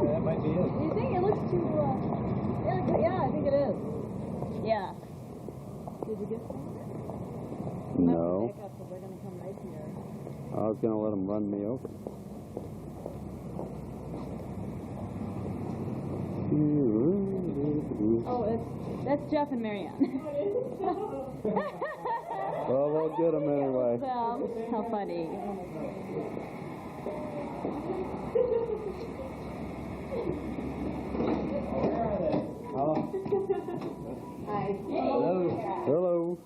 that might be it. You think it looks too, yeah, I think it is. Yeah. Did you get some? No. Back up, so they're going to come right here. I was going to let them run me over. Oh, that's Jeff and Marianne. Well, we'll get them anyway. How funny. Oh. Hi. Hello. Hello.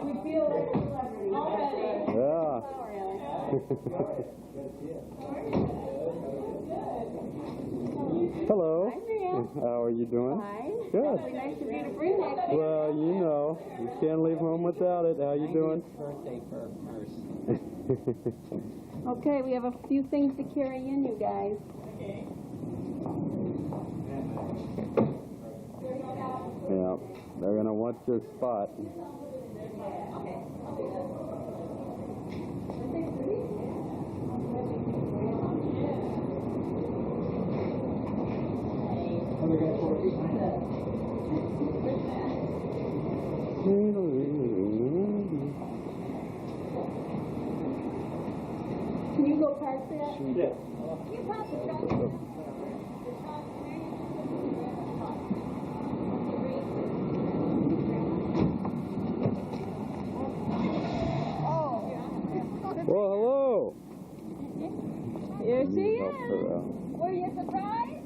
We feel like celebrities already. Yeah. Hello. Hi, Marianne. How are you doing? Fine. Good. Really nice of you to bring that. Well, you know, you can't leave home without it. How you doing? Birthday for Merc. Okay, we have a few things to carry in, you guys. Okay. Yeah, they're gonna want your spot. Can you go park that? Yeah. Can you park the truck? Well, hello. Here she Help is. her out. Were you surprised?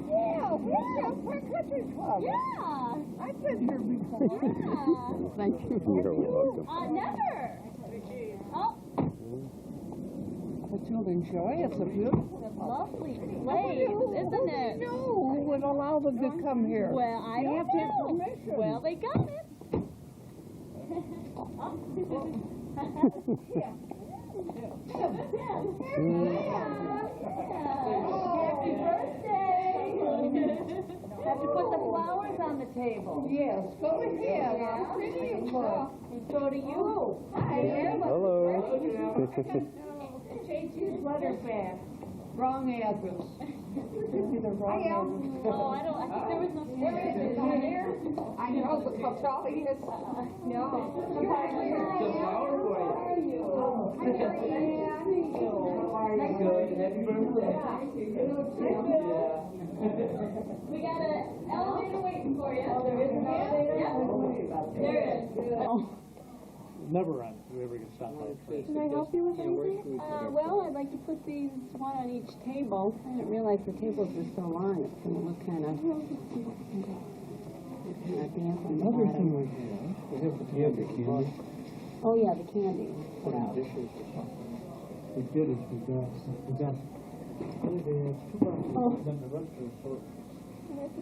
Yeah, we're country club. Yeah. I've been here before. Yeah. Thank you. You're welcome. Never. Oh. But you'll enjoy it. It's a beautiful It's a lovely place, isn't it? No, who would allow them to come here? Well, I They don't have to have know. permission. Well, they got it. Happy birthday! Have to put the flowers on the table. Yes, go ahead. How pretty it looks. And so do you. Hi. Hello. Take these letters back. Wrong address. Give me the wrong address. Oh, I think there was no space. I know, but that's all he is. No. Good. Happy birthday. We got an elevator waiting for you. There is an elevator? Yep. There is. Oh. Never run. If we ever get stopped by a train. Can I help you with anything? Well, I'd like to put these one on each table. I didn't realize the tables were so long. It's going to look kind of Another thing we have the candy. Oh, yeah, the candy. Put in dishes or something. We did is we got what did they have? 2 boxes. Then the rest of the sort.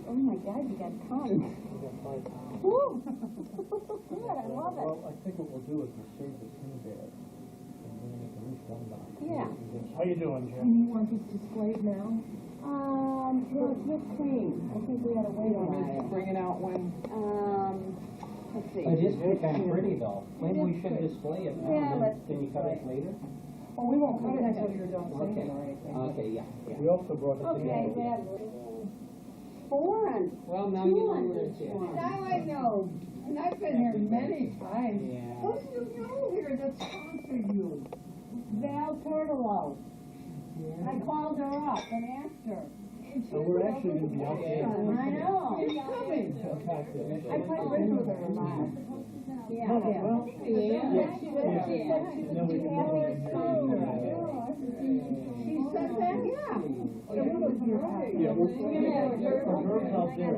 Oh, my God, you got tons. We got 5. Woo! Good, I love it. Well, I think what we'll do is we'll save the tea bag. And we're going to make at least 1 box. Yeah. How you doing, Jim? You want this displayed now? Well, it's with cream. I think we ought to wait on it. Bring it out when? Let's see. It is kind of pretty though. Maybe we should display it now. Yeah, let's Can you cut it later? Oh, we won't cut it until you're done singing or anything. Okay, yeah. We also brought the Okay, tea we bag. have 4 and Well, now 2 you know on where this it's at. one. Now I know. And I've been here many times. Yeah. Who do you know here that sponsored you? Val Tortolo. I called her up and asked her. So we're actually going to be out there. I know. She's coming. I played bridge with her a lot. Yeah. Well, yeah. She said she And then we can look over here. She said that? Yeah. Yeah, we're Merc out there.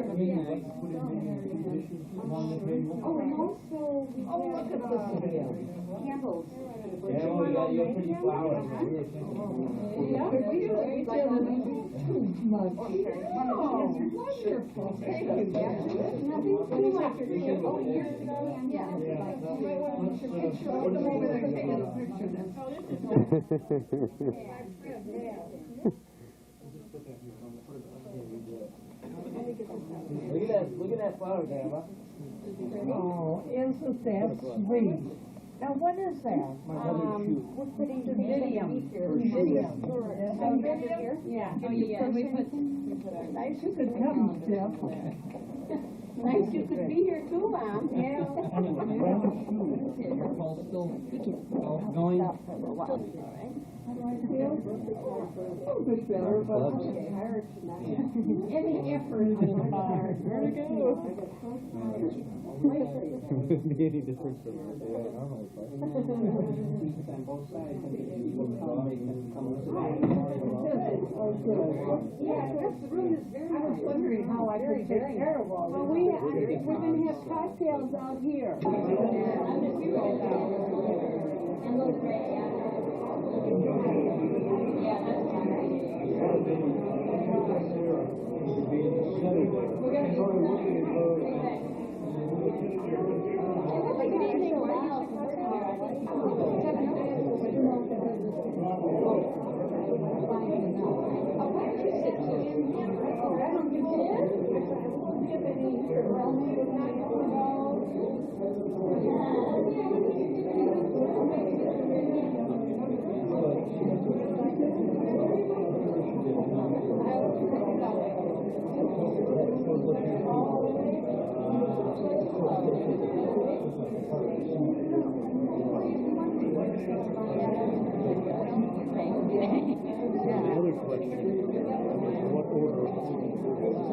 Very nice. Oh, and also we Oh, look at this video. candles. Yeah, well, you got your pretty flowers. We were thinking. Yeah, we did too much. No, wonderful. Thank you, Jack. Oh, years ago, yeah. Show them over there taking a picture then. Look at that flower, Grandma. Oh, isn't that sweet? Now, what is that? My mother's shoe. We're putting Medium. Medium. Yeah. Oh, yeah, we put. Nice you could come, Jeff. Nice you could be here too, Mom. Yeah. Paul's still going. How do I feel? A bit better, but I'm tired tonight. Any effort is hard. There we go. Be any difference from On both sides. Yeah, the room is very nice. I was wondering how I could take care of all this. Well, we're going to have cocktails out here. Another question. What order?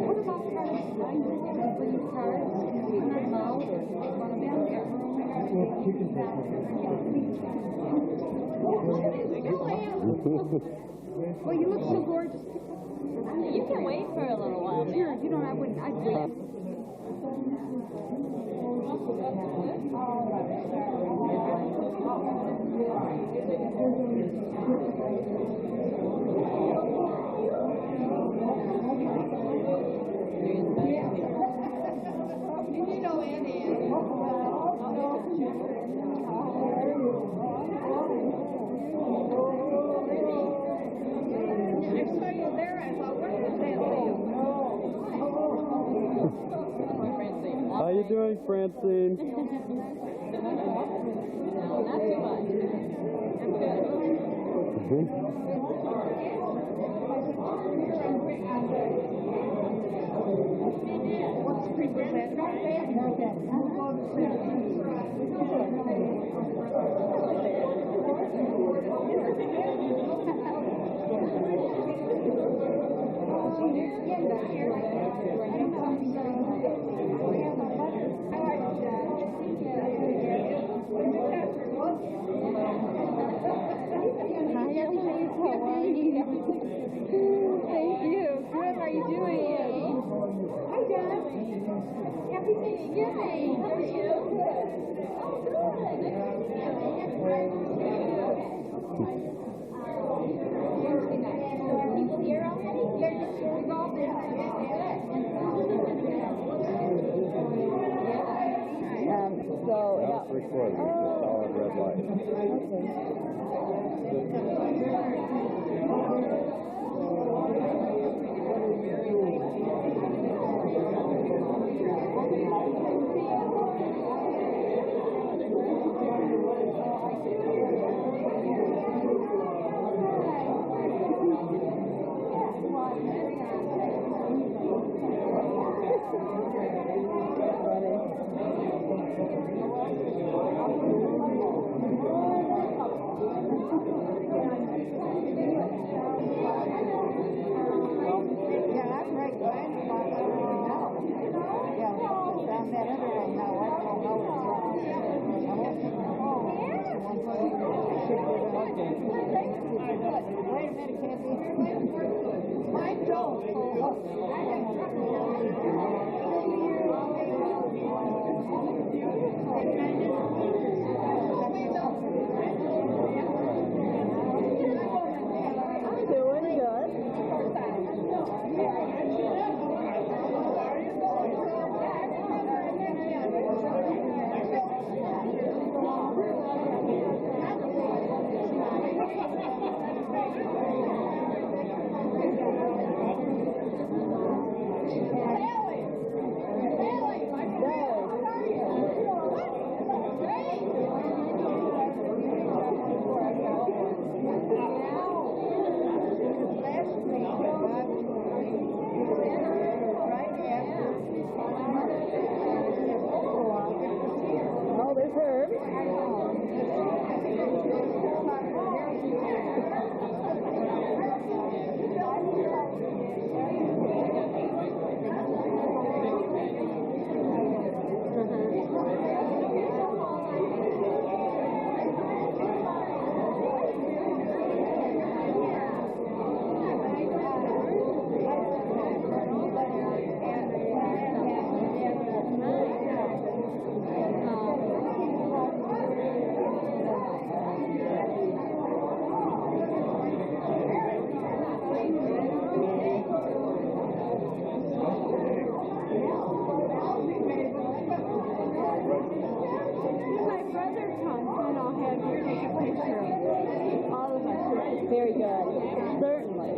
What about cards? Bring cards? I'm out or Well, you can take Well, you look so gorgeous. You can wait for a little while. Sure, you know, I wouldn't. I'd wait. How you doing, Francine? No, not too much. I'm good. Hi, Elise. How are you? Thank you. Good. How are you doing? Hi, Dad. Happy Thanksgiving. How are you? Oh, good. People here already? Yeah, we've all been. That's recorded. Solid red light. Very good. Certainly.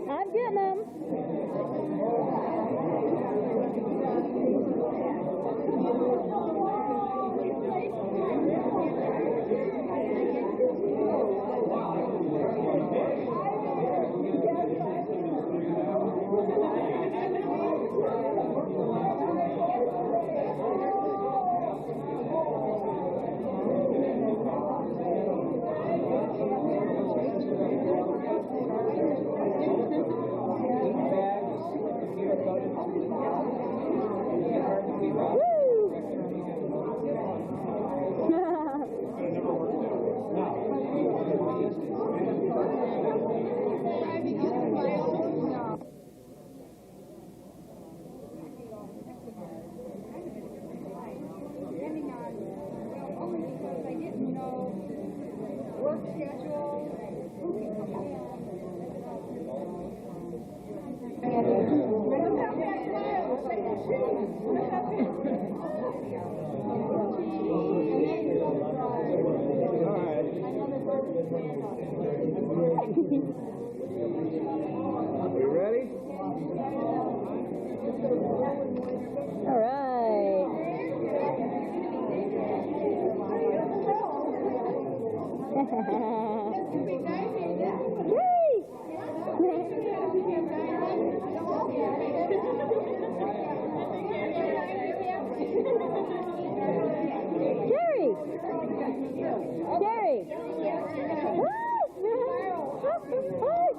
I'm getting them. We ready? And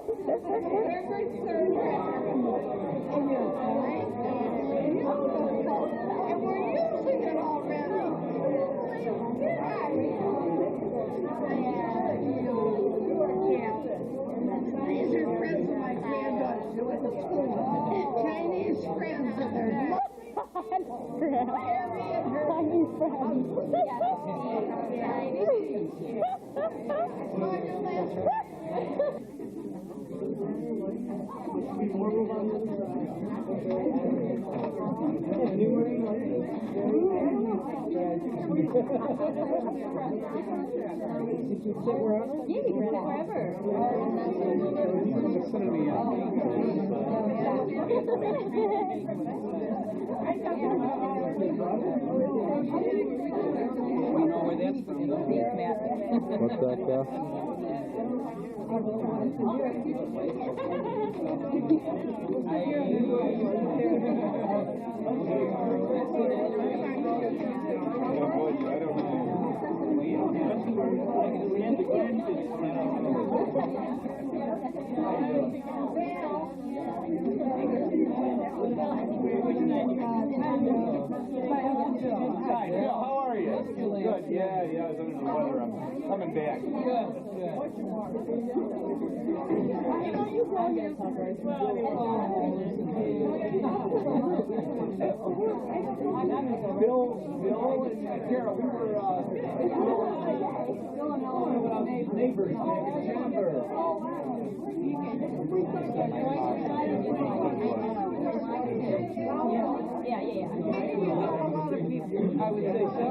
we're using it already. These are friends of my granddaughters who went to school. Chinese friends of theirs. What's that, Cal? Hi, Bill, how are you? Good, yeah, I was under the weather. I'm coming back. Bill and Carol, we were neighbors. Jennifer. I would say so.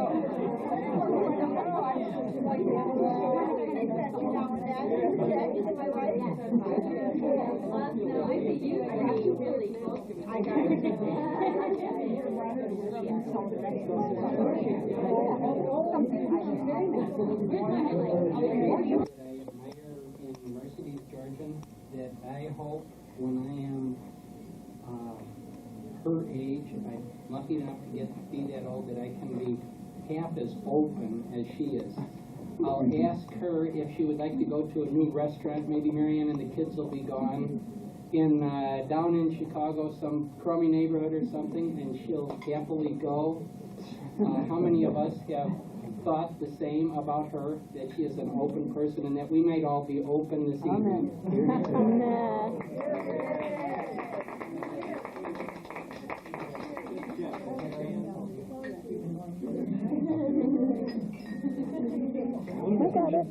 In Mercedes, Georgen, that I hope when I am her age, I'm lucky enough to get to be that old, that I can be half as open as she is. I'll ask her if she would like to go to a new restaurant, maybe Marianne and the kids will be gone, down in Chicago, some crummy neighborhood or something, and she'll happily go. How many of us have thought the same about her, that she is an open person, and that we might all be open this evening? I got it.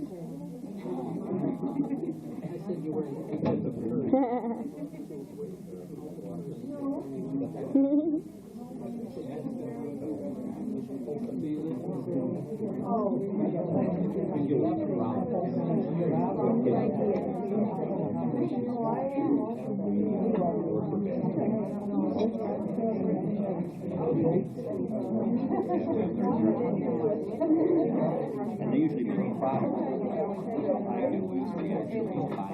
I said you were And they usually make products. I can usually actually buy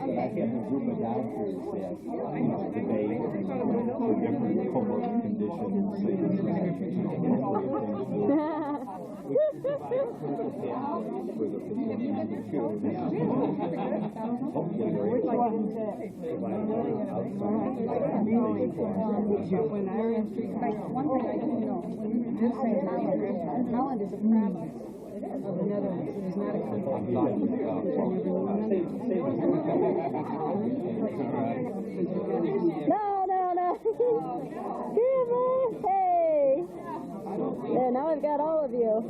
I have a group of doctors that debate for different comorbid conditions. Holland is a province of the Netherlands. It is not a country. No. Hey. There, now I've got all of you.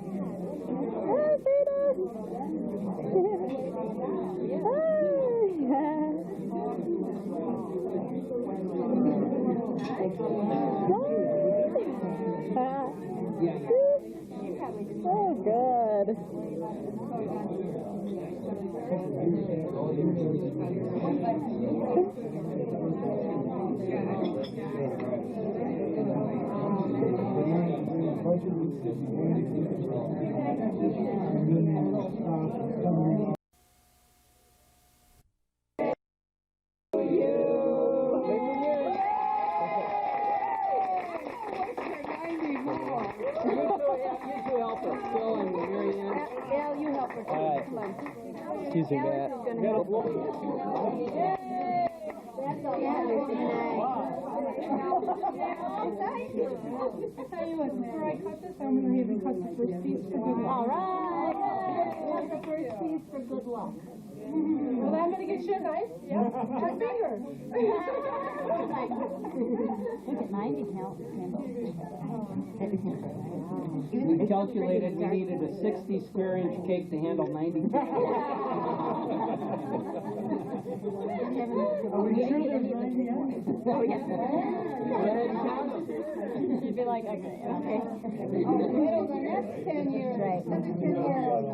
Hi, Frida. Oh, good. Using that. That's all yeah, I tell you what, before I cut this, I'm going to even cut the first piece for good luck. All right. Cut the first piece for good luck. Well, I'm going to get you a knife. Yep. Got bigger. Look at 90 count. We calculated we needed a 60 square inch cake to handle 90. Are we sure there's 90 on it? Oh, yeah. You'd be like, okay. Well, the next 10 years. Right. Another 10 years.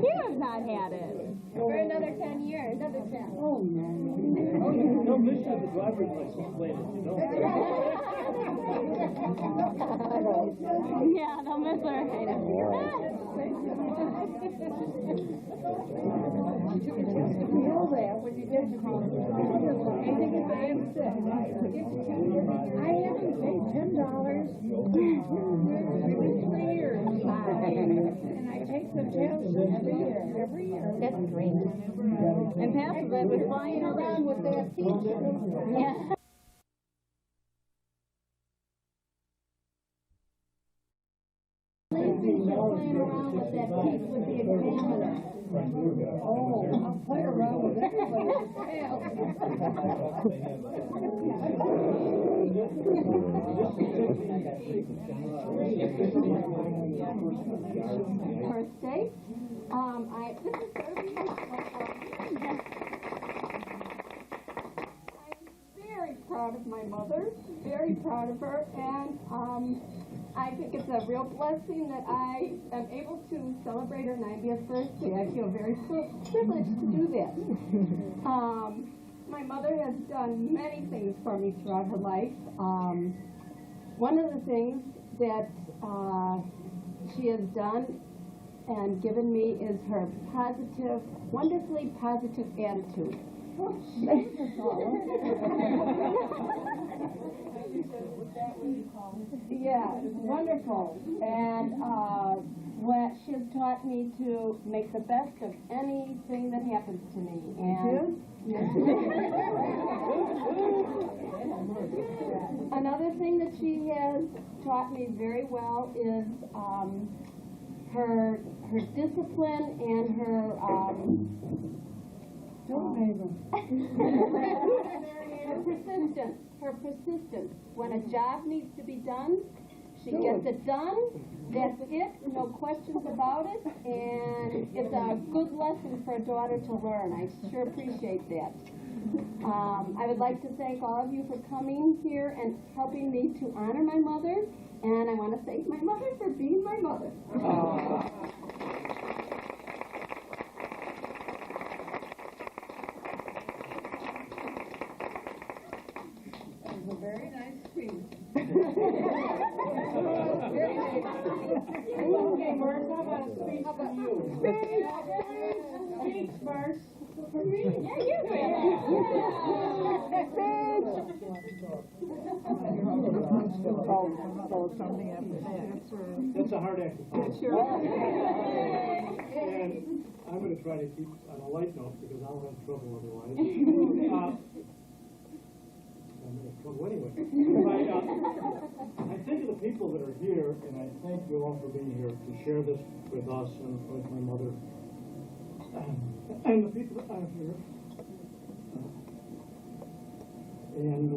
You have not had it. For another 10 years. Another 10. Oh, man. Don't miss the driver's license plate, you know. Yeah, they'll miss her. I know. You know that when you get to I think if I am sick, I haven't paid $10 for years. And I take the test every year. That's great. And Pastor Glenn was flying around with that teacher. Yeah. Playing around with that piece with the examiner. Oh, I'll play around with everybody's Birthday. This is I'm very proud of my mother, very proud of her, and I think it's a real blessing that I am able to celebrate her 90th birthday. I feel very privileged to do that. My mother has done many things for me throughout her life. One of the things that she has done and given me is her positive, wonderfully positive attitude. Yeah, wonderful. And what she has taught me to make the best of anything that happens to me. And another thing that she has taught me very well is her discipline and her her persistence. When a job needs to be done, she gets it done. That's it. No questions about it. And it's a good lesson for a daughter to learn. I sure appreciate that. I would like to thank all of you for coming here and helping me to honor my mother. And I want to thank my mother for being my mother. a very nice speech. Okay, Merc, how about a speech from you? Speech, Merc. For me? Yeah, you do That's a hard act to follow. And I'm going to try to keep on a light note because I'll have trouble otherwise. I'm in trouble anyway. I think of the people that are here, and I thank you all for being here to share this with us and with my mother. And the people that are here. And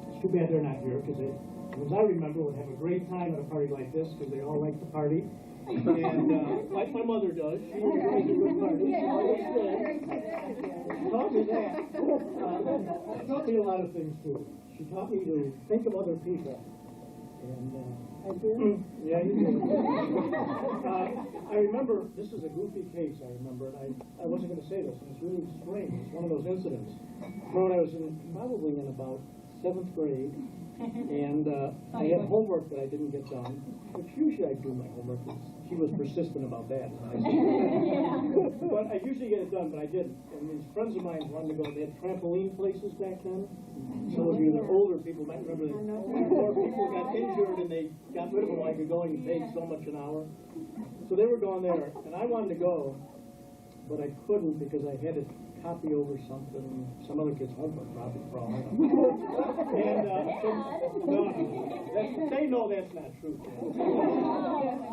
it's too bad they're not here because they, as I remember, would have a great time at a party like this because they all like to party. And like my mother does, she enjoys a good party. She always did. She taught me that. She taught me a lot of things too. She taught me to think of other people. And I did. Yeah, you did. I remember, this is a goofy case, I remember, and I wasn't going to say this, and it's really strange. It's one of those incidents. When I was probably in about 7th grade, and I had homework that I didn't get done, which usually I do my homework. She was persistent about that. But I usually get it done, but I didn't. And these friends of mine wanted to go, they had trampoline places back then. Some of you, the older people might remember that before people got injured and they got rid of them while they were going and paid so much an hour. So they were going there, and I wanted to go, but I couldn't because I had to copy over something, some other kid's homework probably for all I know. And they know that's not true.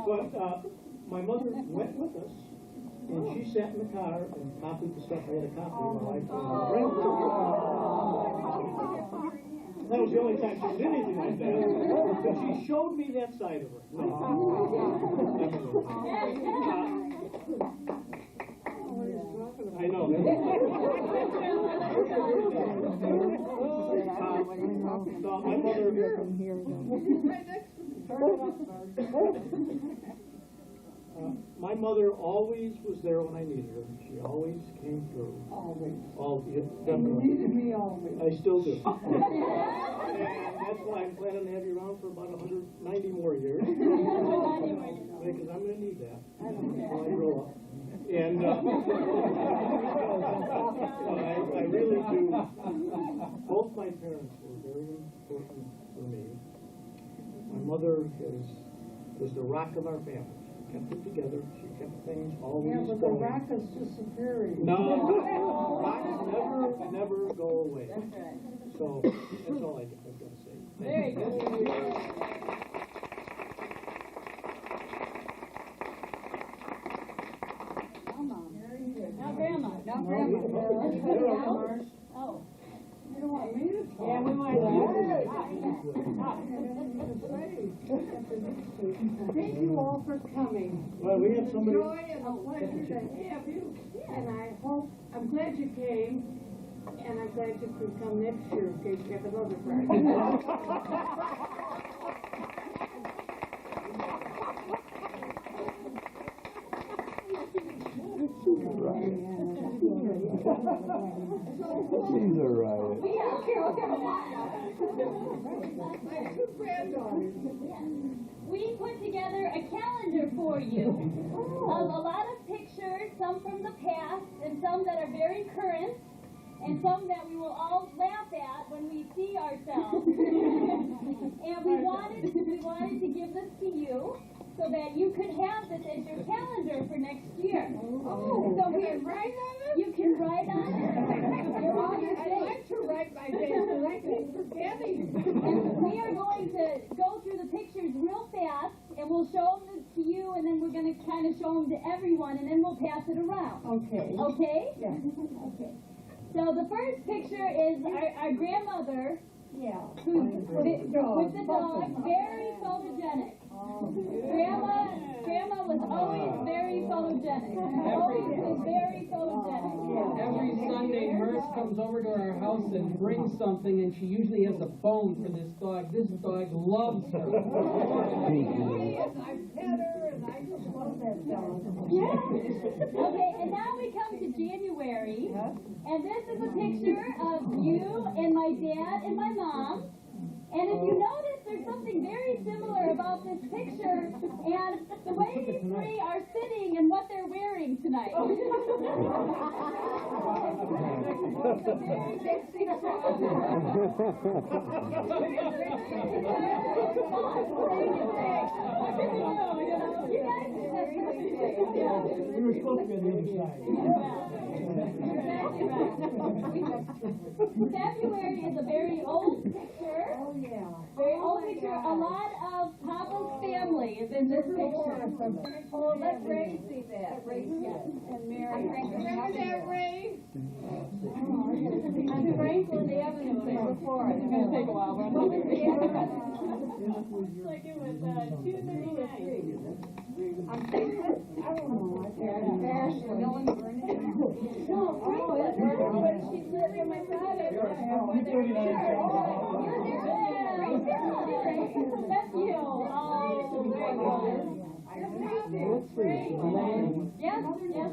But my mother went with us, and she sat in the car and copied the stuff I had to copy while I ran. That was the only time she did anything like that. But she showed me that side of her. I know. My mother. My mother always was there when I needed her. She always came through. Always. Definitely. You needed me always. I still do. And that's why I'm planning to have you around for about 190 more years. Because I'm going to need that when I grow up. And I really do. Both my parents were very important for me. My mother was the rock of our family. She kept it together. She kept things always going. Yeah, but the rock is disappearing. No, rocks never go away. That's right. So that's all I've got to say. Very good. Now Grandma. Now Grandma. Oh. You don't want me to talk? Yeah, we want Thank you all for coming. Well, we have somebody. Joy and a pleasure to have you. And I'm glad you came, and I'm glad you could come next year in case you have another party. She's a riot. We put together a calendar for you of a lot of pictures, some from the past and some that are very current, and some that we will all laugh at when we see ourselves. And we wanted to give this to you so that you could have this as your calendar for next year. So we can write on it? You can write on it. I'd like to write my days, but I keep forgetting. And we are going to go through the pictures real fast, and we'll show them to you, and then we're going to kind of show them to everyone, and then we'll pass it around. Okay. Okay? Yeah. Okay. So the first picture is our grandmother, Yeah. who's with the dog, very photogenic. Grandma was always very photogenic. Always was very photogenic. Every Sunday, Merc comes over to our house and brings something, and she usually has a bone for this dog. This dog loves her. I pet her, and I just love that dog. Yeah. Okay, and now we come to January, and this is a picture of you and my dad and my mom. And if you notice, there's something very similar about this picture and the way these three are sitting and what they're wearing tonight. It's a very big picture. We were supposed to be on the other side. February is a very old picture. Oh, yeah. Very old picture. A lot of Papa's family is in this picture. Oh, let Ray see that. Ray, and Mary. Remember that, Ray? On Franklin Avenue before. It's going to take a while, but I'm going to see it. Looks like it was 2:39. I don't know. I can't. No one burned it. No, Franklin. But she lived in my private. That's you. Oh, very good. Yes, yes.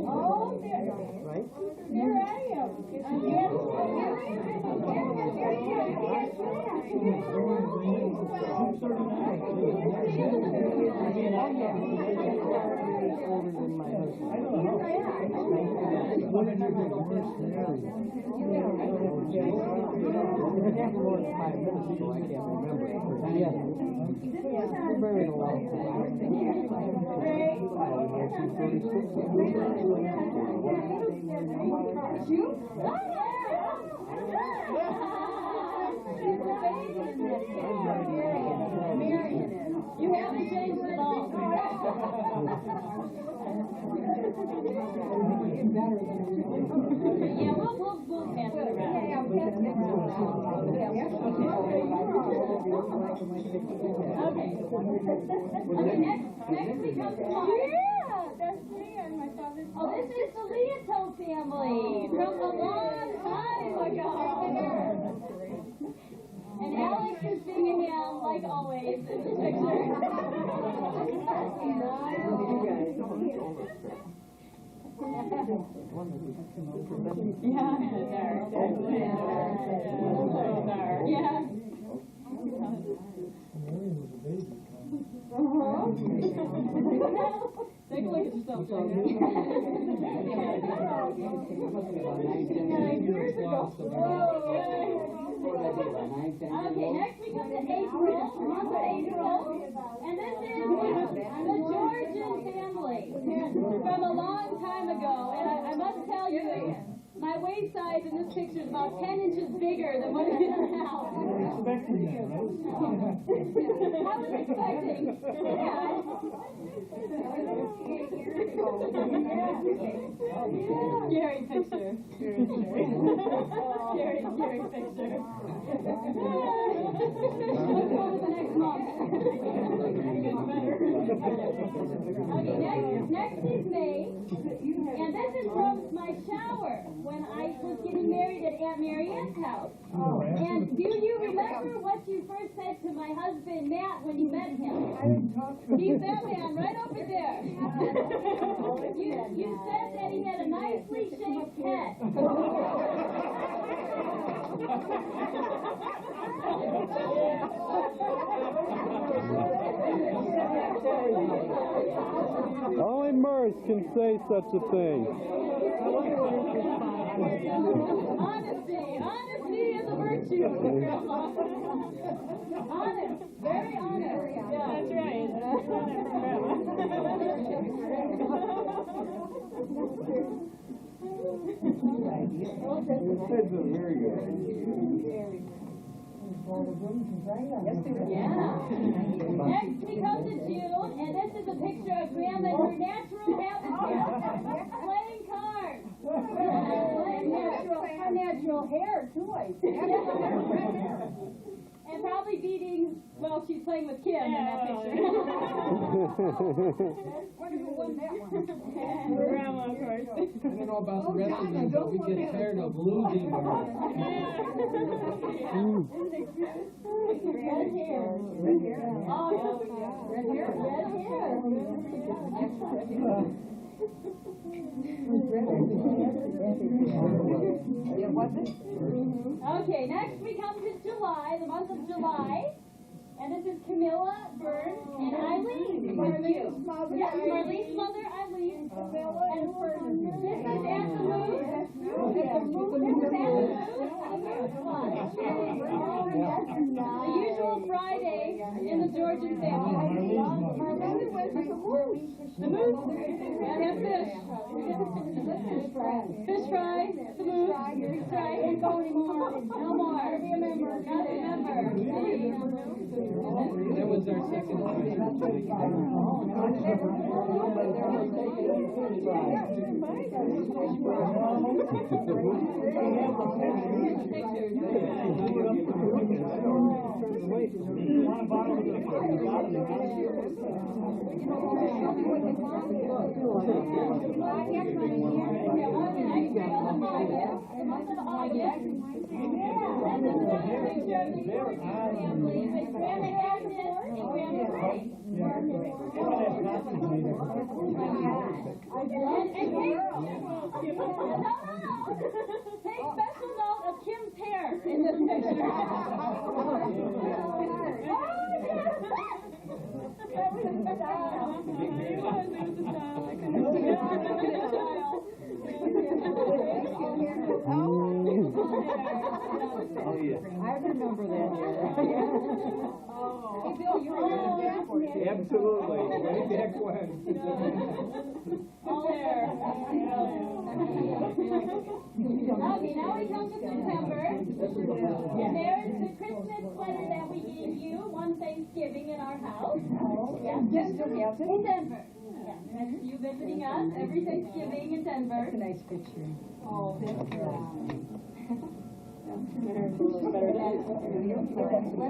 Oh, there. Right? You're right. You haven't changed at all. Yeah, we'll pass it around. Okay, next we come to Mark. Yeah, that's me and my father's. Oh, this is the Leoto family from a long time ago. And Alex is singing him, like always, in the picture. Yeah. Take a look at yourself, Georgen. 9 years ago. Okay, next we come to April, month of April, and this is the Georgen family from a long time ago. And I must tell you, my waist size in this picture is about 10 inches bigger than what it is now. I was expecting. Yeah. Scary picture. Scary picture. Let's go to the next month. Okay, next is May. And this is from my shower when I was getting married at Aunt Marianne's house. And do you remember what you first said to my husband, Matt, when you met him? He's that man right over there. You said that he had a nicely shaped head. Only Merc can say such a thing. Honesty is a virtue, Grandma. Honest, very honest. Yeah, that's right. Yeah. Next we come to June, and this is a picture of Grandma in her natural habitat, playing cards. Her natural hair, too, I think. And probably beating, well, she's playing with Kim in that picture. Wonder who won that one. Grandma, of course. I don't know about the rest of them, but we get tired of losing her. Red hair. Oh, red hair. Okay, next we come to July, the month of July. And this is Camilla, Bern, and Eileen. Marlene's mother. Yes, Marlene's mother, Eileen. And this is at the Moon. This is at the Moon. The usual Friday in the Georgen family. Marlene went to the moon. The Moon. And have fish. Fish fry. The Moon. Fish fry. Can't go anymore. No more. Gotta remember. That was our second Take special note of Kim's hair in this picture. Oh, yeah. I remember that year. Hey, Bill, you remember that? Absolutely. Way back when. There. Okay, now we come to September. And there is the Christmas sweater that we gave you one Thanksgiving in our house. Yes, still have it. In Denver. Yeah, that's you visiting us every Thanksgiving in Denver. That's a nice picture. Oh, thank you. Yeah, it's a little bit closer to my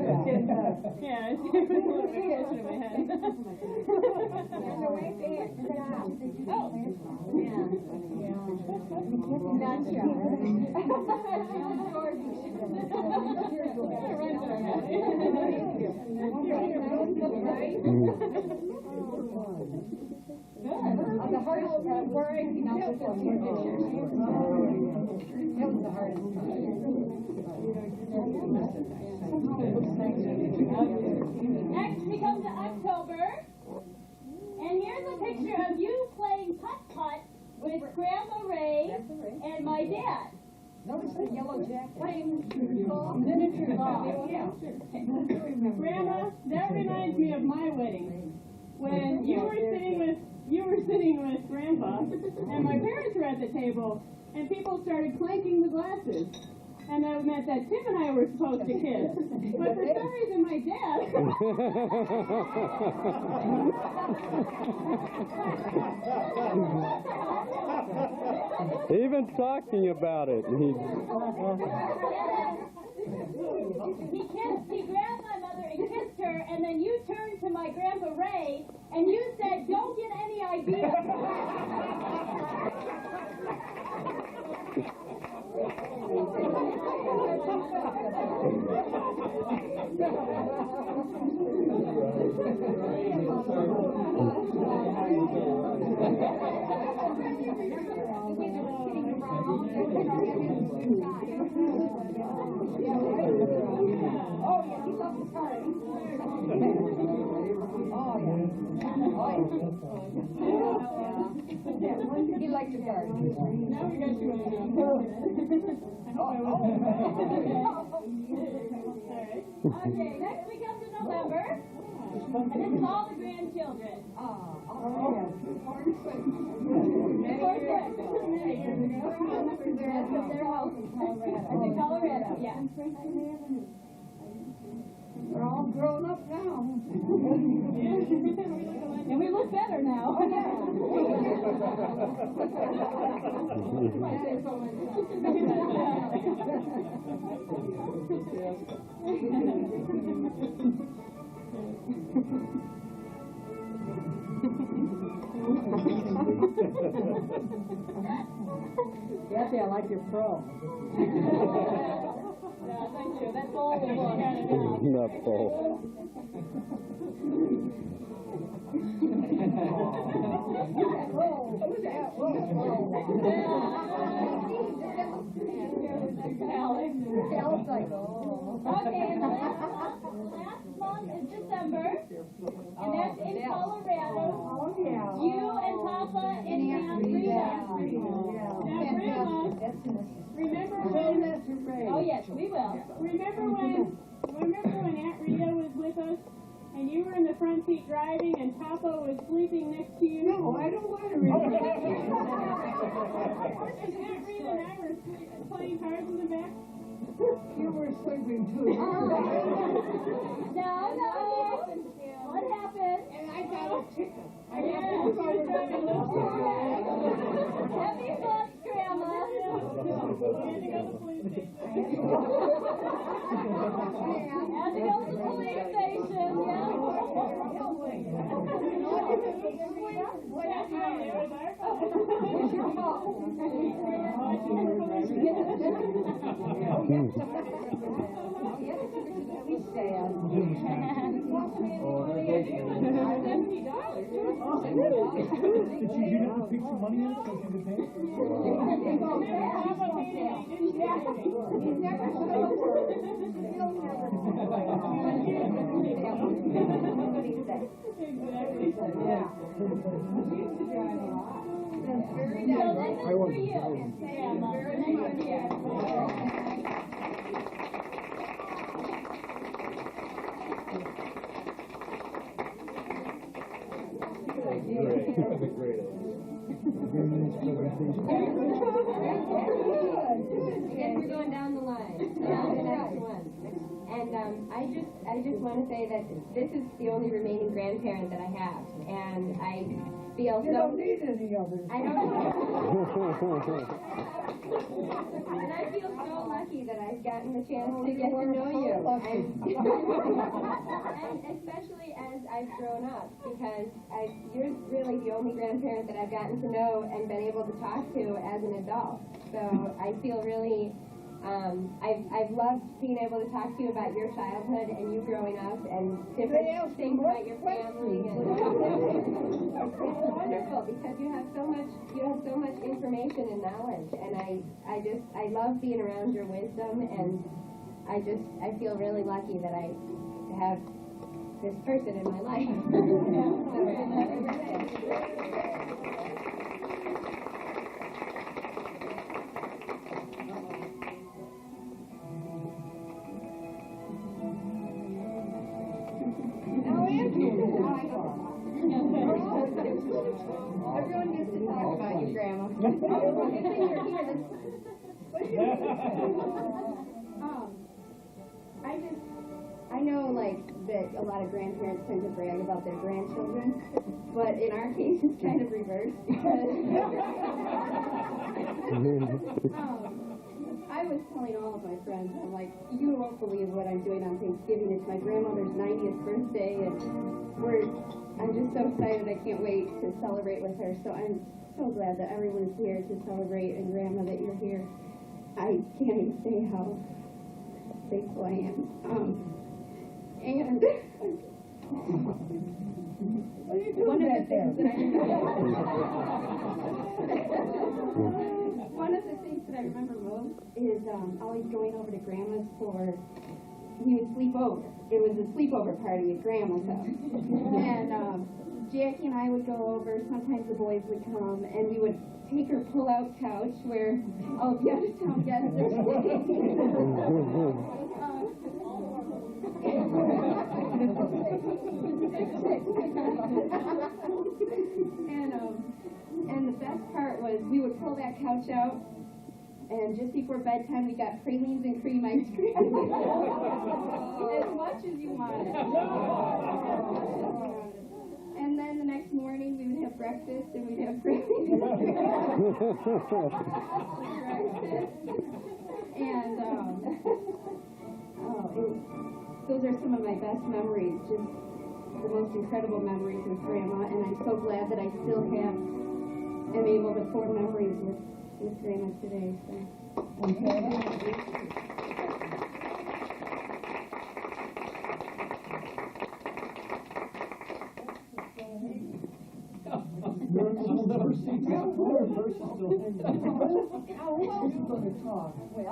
head. Oh, yeah. Gotcha. The hardest where I now this one more pictures. That was the hardest. Next, we come to October, and here's a picture of you playing putt-putt with Grandma Ray and my dad. Notice the yellow jacket. Playing miniature golf. Grandma, that reminds me of my wedding. When you were sitting with Grandpa, and my parents were at the table, and people started clanking the glasses. And that meant that Tim and I were supposed to kiss. But for some reason, my dad... Even talking about it. He grabbed my mother and kissed her, and then you turned to my Grandpa Ray, and you said, "Don't get any ideas." Oh, yeah, he loves the party. Oh, yeah. He likes the party. Now we got you Okay, next we come to November, and this is all the grandchildren. Their house in Colorado, yeah. They're all grown up now. And we look better now. Kathy, I like your pro. Yeah, thank you. That's all the look. Not full. Alex like, oh. Okay, and the last month is December, and that's in Colorado. Oh, yeah. You and Papa and Aunt Rita. Now, Grandma, remember when... Oh, yes, we will. Remember when Aunt Rita was with us, and you were in the front seat driving, and Papa was sleeping next to you? No, I don't want to remember. And Aunt Rita and I were playing cards in the back? You were sleeping too. No. What happened? And I got a ticket. Yeah, she was driving a little Happy thoughts, Grandma. We had to go to the police station. Had to go to the police station, yeah. That's right, it was our fault. It's your fault. He's sad. Did you have to pick some money in it so you could pay? Papa paid it, he didn't pay me. He's never sober. So this is for you. Again, we're going down the line. Down the next one. And I just want to say that this is the only remaining grandparent that I have, and I feel so. You don't need any others. I don't. And I feel so lucky that I've gotten the chance to get to know you, and especially as I've grown up, because you're really the only grandparent that I've gotten to know and been able to talk to as an adult. So I feel really. I've loved being able to talk to you about your childhood and you growing up and different things about your family. And it's wonderful because you have so much information and knowledge, and I love being around your wisdom, and I feel really lucky that I have this person in my life. Everyone needs to talk about you, Grandma. I know, like, that a lot of grandparents tend to brag about their grandchildren, but in our case, it's kind of reversed because I was telling all of my friends, I'm like, you won't believe what I'm doing on Thanksgiving. It's my grandmother's 90th birthday, and I'm just so excited. I can't wait to celebrate with her. So I'm so glad that everyone's here to celebrate, and Grandma, that you're here. I can't even say how thankful I am. And one of the things that I remember most is always going over to Grandma's for. We would sleep over. It was a sleepover party at Grandma's house. And Jackie and I would go over. Sometimes the boys would come, and we would take her pull-out couch where all the out-of-town guests are and the best part was we would pull that couch out, and just before bedtime, we got pralines and cream ice cream. As much as you wanted. And then the next morning, we would have breakfast, and we'd have pralines. And, those are some of my best memories, just the most incredible memories with Grandma, and I'm so glad that I still am able to form memories with Grandma today. So. I'll never see that. Now, who else is going to talk? Well,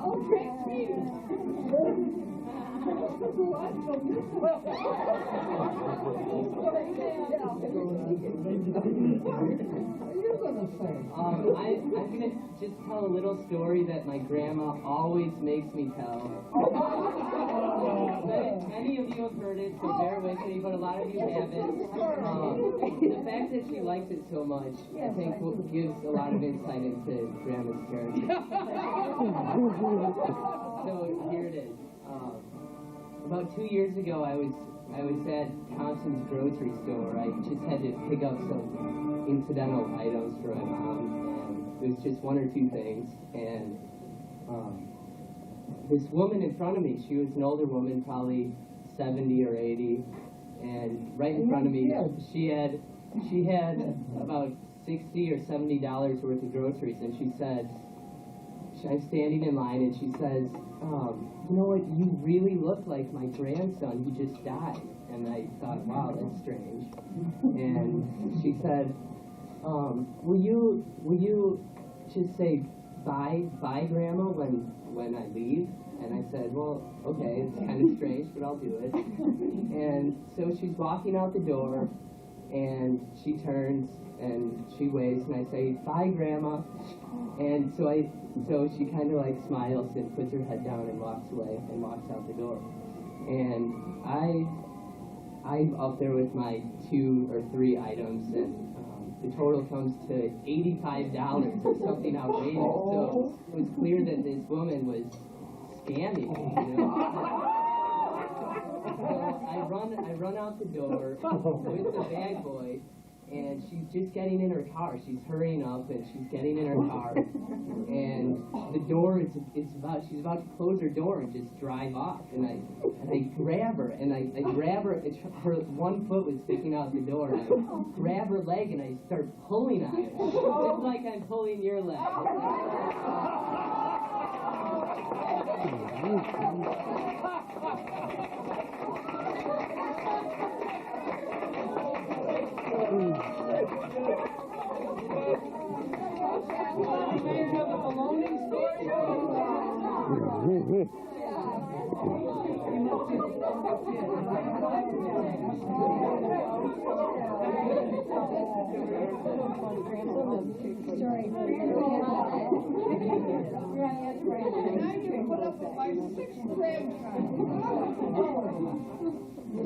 I'm going to just tell a little story that my grandma always makes me tell. Many of you have heard it, so bear with me, but a lot of you haven't. The fact that she likes it so much, I think, gives a lot of insight into Grandma's character. So here it is. About 2 years ago, I was at Thompson's grocery store. I just had to pick up some incidental items for my mom, and it was just one or two things. And this woman in front of me, she was an older woman, probably 70 or 80, and right in front of me, she had about $60 or $70 worth of groceries, and she said, I'm standing in line, and she says, you know what, you really look like my grandson who just died. And I thought, wow, that's strange. And she said, will you just say bye, Grandma, when I leave? And I said, well, okay, it's kind of strange, but I'll do it. And so she's walking out the door, and she turns and she waves, and I say, "Bye, Grandma." And so she kind of like smiles and puts her head down and walks away and walks out the door. And I'm up there with my 2 or 3 items, and the total comes to $85 or something outrageous. So it was clear that this woman was scamming me, you know. So I run out the door with the bag boy, and she's just getting in her car. She's hurrying up, and she's getting in her car, and the door she's about to close her door and just drive off. And I grab her, and I grab her. Her one foot was sticking out the door, and I grab her leg, and I start pulling on it. It's like I'm pulling your leg.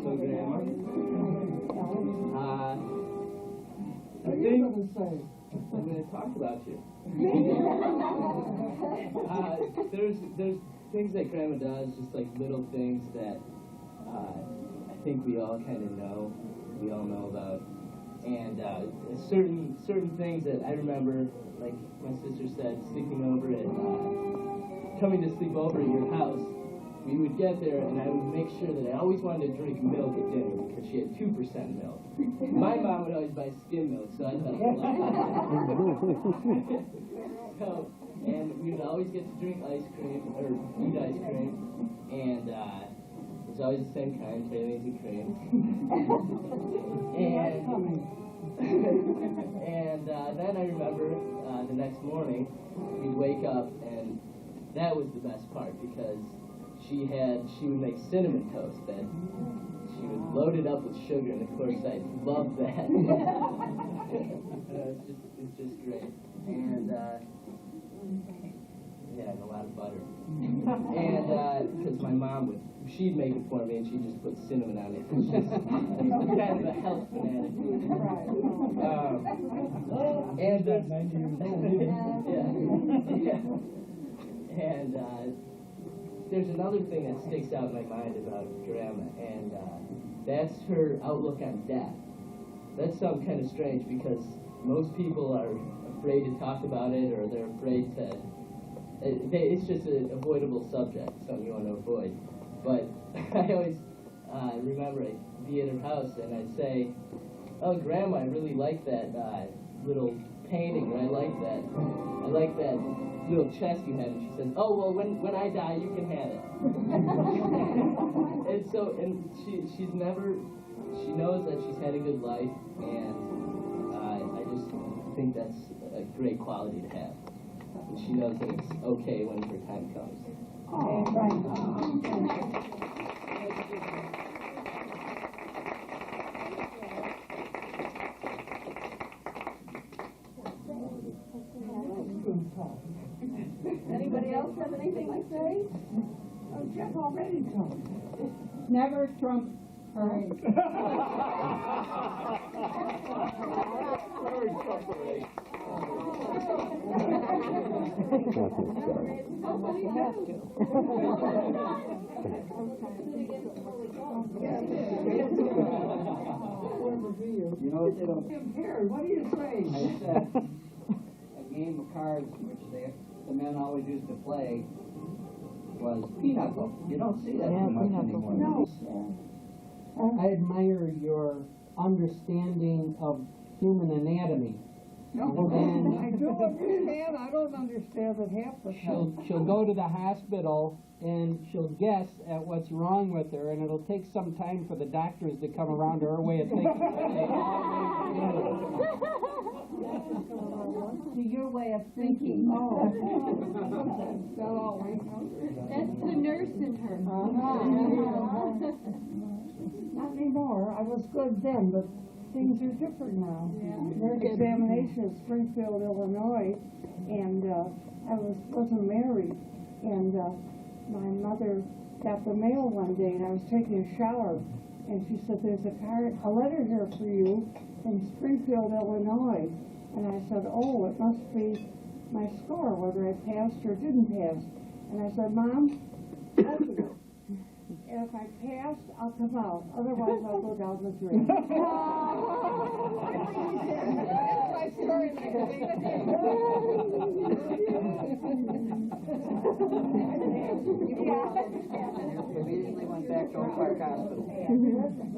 So, Grandma, I think I'm going to talk about you. There's things that Grandma does, just like little things that I think we all kind of know, we all know about. And certain things that I remember, like my sister said, sleeping over at, coming to sleep over at your house. We would get there, and I would make sure that I always wanted to drink milk at dinner because she had 2% milk. My mom would always buy skim milk, so I thought so, and we would always get to drink ice cream, or eat ice cream, and it was always the same kind, Praline and cream. And then I remember the next morning, we'd wake up, and that was the best part because she would make cinnamon toast that she would load it up with sugar, and of course I loved that. It's just great. And yeah, and a lot of butter. And because my mom she'd make it for me, and she'd just put cinnamon on it. It's just kind of a health fanatic. And yeah. And there's another thing that sticks out in my mind about Grandma, and that's her outlook on death. That sounds kind of strange because most people are afraid to talk about it, or they're afraid to. It's just an avoidable subject, something you want to avoid. But I always remember I'd be at her house and I'd say, "Oh, Grandma, I really like that little painting, or I like that little chest you had." And she says, "Oh, well, when I die, you can have it." and she knows that she's had a good life, and I just think that's a great quality to have. And she knows that it's okay when her time comes. Oh, right. Anybody else have anything to say? Oh, Jeff already told me. Never Trump parade. You know, they don't care. What do you say? I said a game of cards which the men always used to play was pinochle. You don't see that too much anymore. No. I admire your understanding of human anatomy. No, And I do understand. I don't understand it half the time. she'll go to the hospital and she'll guess at what's wrong with her, and it'll take some time for the doctors to come around to her way of thinking. To your way of thinking. Oh. That's the nurse in her. Not anymore. I was good then, but things are different now. Merc examination in Springfield, Illinois, and I wasn't married, and my mother got the mail one day, and I was taking a shower, and she said, "There's a letter here for you from Springfield, Illinois," and I said, "Oh, it must be my score, whether I passed or didn't pass." And I said, "Mom, open it. And if I pass, I'll come out. Otherwise, I'll go down the drain." That's my story, You immediately went back to Oak Park Hospital.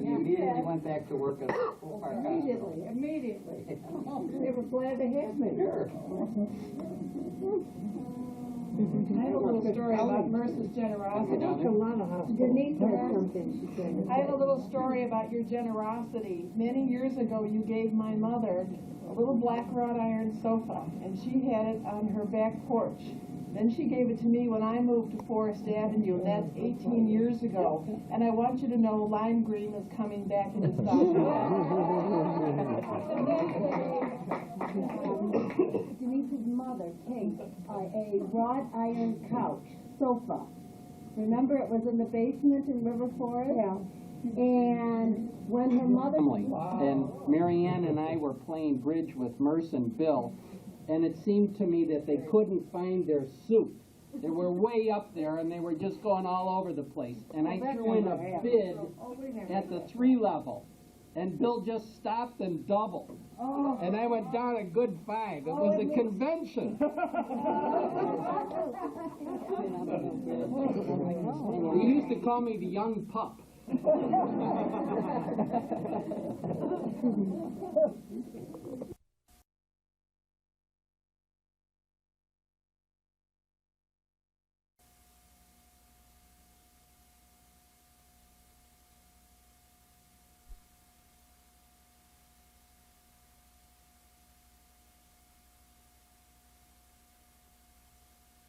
You immediately went back to work at Oak Park Hospital. Immediately. They were glad to have me. Sure. I have a little story about Merce's generosity. Denise had something she said. I have a little story about your generosity. Many years ago, you gave my mother a little black wrought iron sofa, and she had it on her back porch. Then she gave it to me when I moved to Forest Avenue, and that's 18 years ago. And I want you to know lime green is coming back into style. Denise's mother, Kate, a wrought iron couch, sofa. Remember, it was in the basement in River Forest? Yeah. And when her mother... And Marianne and I were playing bridge with Merc and Bill, and it seemed to me that they couldn't find their suit. They were way up there, and they were just going all over the place. And I threw in a bid at the 3 level, and Bill just stopped and doubled. Oh. And I went down a good 5. It was a convention. He used to call me the young pup.